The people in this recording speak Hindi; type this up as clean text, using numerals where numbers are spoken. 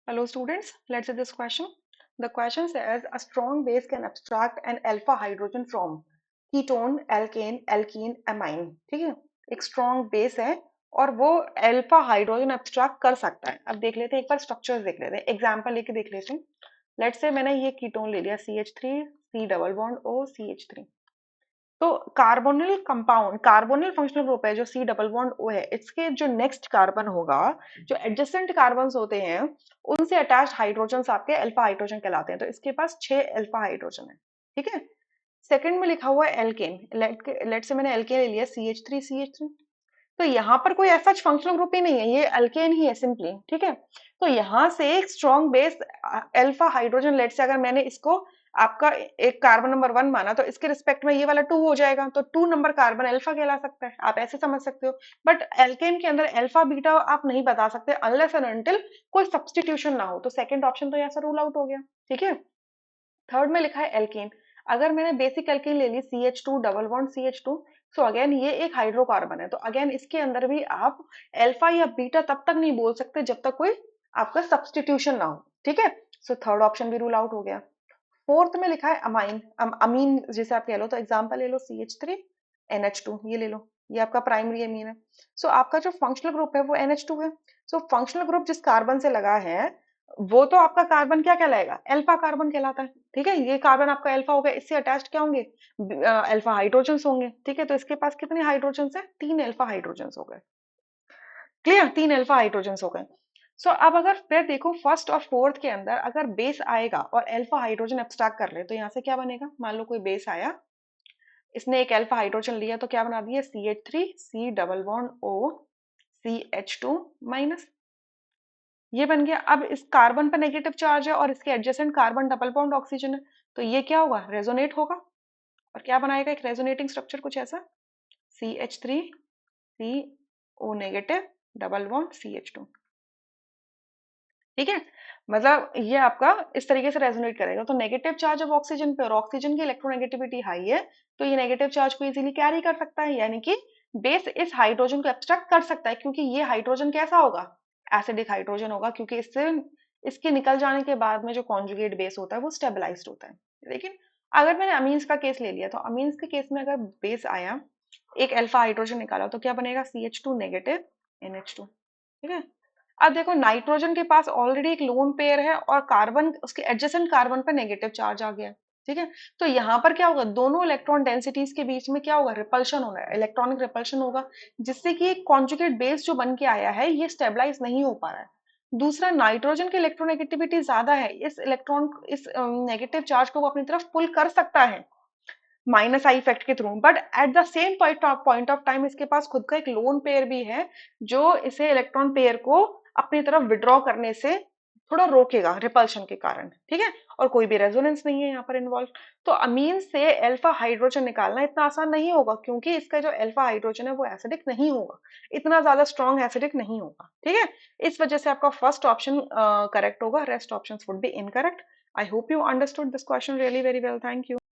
Hello students, let's see this question. The question says a strong base can abstract an alpha hydrogen from ketone, alkane, alkene, amine. ठीक है, एक strong base है और वो alpha hydrogen abstract कर सकता है. अब देख लेते हैं, एक बार structures देख लेते हैं, example लेके देख लेते हैं. Let's say मैंने ये ketone ले लिया CH3 C double bond O CH3. तो carbonyl compound carbonyl functional group है जो सी डबल बॉन्ड ओ है, इसके जो नेक्स्ट कार्बन होगा, जो एडजेसेंट कार्बन होते हैं उनसे अटैच्ड हाइड्रोजन आपके अल्फा हाइड्रोजन कहलाते हैं. तो इसके पास 6 अल्फा हाइड्रोजन है. ठीक है. सेकंड में लिखा हुआ है एल्केन. लेट से मैंने एल्केन ले लिया CH3 तो यहाँ पर कोई ऐसा फंक्शनल ग्रुप ही नहीं है, ये अल्केन ही है सिंपली. ठीक है. तो यहाँ से एक strong base alpha hydrogen, let's say अगर मैंने इसको आपका एक कार्बन नंबर 1 माना तो इसके रिस्पेक्ट में ये वाला 2 हो जाएगा, तो 2 नंबर कार्बन अल्फा कहला सकता है. आप ऐसे समझ सकते हो. बट एल्केन के अंदर अल्फा बीटा आप नहीं बता सकते अनलेस एंड अनटिल कोई सब्सटीट्यूशन ना हो. तो सेकंड ऑप्शन तो यहाँ से रूल आउट हो गया. ठीक है. थर्ड में लिखा है एल्केन. अगर मैंने बेसिक एल्केन ले ली CH2 double bond CH2, so again ये एक हाइड्रोकार्बन है. तो अगेन इसके अंदर भी आप अल्फा या बीटा तब तक नहीं बोल सकते जब तक कोई आपका सब्सटीट्यूशन ना हो. ठीक है. सो थर्ड ऑप्शन भी रूल आउट हो गया. फोर्थ में लिखा है अमाइन, अमीन जिसे आप कह लो. तो एग्जांपल ले लो CH3 NH2, ये ले लो, ये आपका प्राइमरी अमीन है. सो आपका जो फंक्शनल ग्रुप है वो NH2 है. सो फंक्शनल ग्रुप जिस कार्बन से लगा है वो तो आपका कार्बन क्या कहलाएगा, अल्फा कार्बन कहलाता है. ठीक है. ये कार्बन आपका अल्फा हो गया, इससे अटैच्ड क्या होंगे, अल्फा हाइड्रोजन होंगे. ठीक है. तो इसके पास कितने हाइड्रोजन है, 3 अल्फा हाइड्रोजन हो गए. क्लियर, 3 अल्फा हाइड्रोजन हो गए. सो अब अगर फिर देखो फर्स्ट और फोर्थ के अंदर अगर बेस आएगा और अल्फा हाइड्रोजन एब्स्ट्रैक्ट कर ले तो यहाँ से क्या बनेगा. मान लो कोई बेस आया, इसने एक अल्फा हाइड्रोजन लिया तो क्या बना दिया CH3 C double bond O CH2 minus, ये बन गया. अब इस कार्बन पर नेगेटिव चार्ज है और इसके adjacent carbon double bond oxygen है, तो ये क्या होगा, रेजोनेट होगा और क्या बनाएगा, एक रेजोनेटिंग स्ट्रक्चर कुछ ऐसा CH3 CO negative double bond CH2. ठीक है. मतलब ये आपका इस तरीके से रेजोनेट करेगा. तो नेगेटिव चार्ज ऑफ ऑक्सीजन पे और ऑक्सीजन की इलेक्ट्रोनेगेटिविटी हाई है, तो ये नेगेटिव चार्ज को इजीली कैरी कर सकता है, यानी कि बेस इस हाइड्रोजन को एब्स्ट्रैक्ट कर सकता है. क्योंकि ये हाइड्रोजन कैसा होगा, एसिडिक हाइड्रोजन होगा, क्योंकि इससे इसके निकल जाने के बाद में जो कॉन्जुगेट बेस होता है वो स्टेबलाइज्ड होता है. लेकिन अगर मैंने अमीन्स का केस ले लिया, तो अमीन्स के केस में अगर बेस आया, एक अल्फा हाइड्रोजन निकाला, तो क्या बनेगा CH2 नेगेटिव NH2. ठीक है. अब देखो नाइट्रोजन के पास ऑलरेडी एक लोन पेयर है और कार्बन उसके एडजेसेंट कार्बन पर नेगेटिव चार्ज आ गया. ठीक है. तो यहाँ पर क्या होगा, दोनों इलेक्ट्रॉन डेंसिटीज के बीच में क्या होगा, रिपल्शन होना है, इलेक्ट्रॉनिक रिपल्शन होगा, जिससे कि एक कॉन्जुगेट बेस जो बन के आया है ये स्टेबलाइज नहीं हो पा रहा है. दूसरा, नाइट्रोजन की इलेक्ट्रोनेगेटिविटी ज्यादा है, इस इलेक्ट्रॉन इस नेगेटिव चार्ज को वो अपनी तरफ पुल कर सकता है माइनस आई इफेक्ट के through. But at the same point of time इसके पास खुद का एक लोन पेयर भी है जो इसे इलेक्ट्रॉन पेयर को अपनी तरफ विड्रॉ करने से थोड़ा रोकेगा रिपल्शन के कारण. ठीक है. और कोई भी रेजोनेंस नहीं है यहाँ पर इन्वॉल्व. तो अमीन से अल्फा हाइड्रोजन निकालना इतना आसान नहीं होगा, क्योंकि इसका जो अल्फा हाइड्रोजन है वो एसिडिक नहीं होगा, इतना ज्यादा स्ट्रॉन्ग एसिडिक नहीं होगा. ठीक है. इस वजह से आपका फर्स्ट ऑप्शन करेक्ट होगा, rest options would be incorrect. I hope you understood this question really very well. Thank you.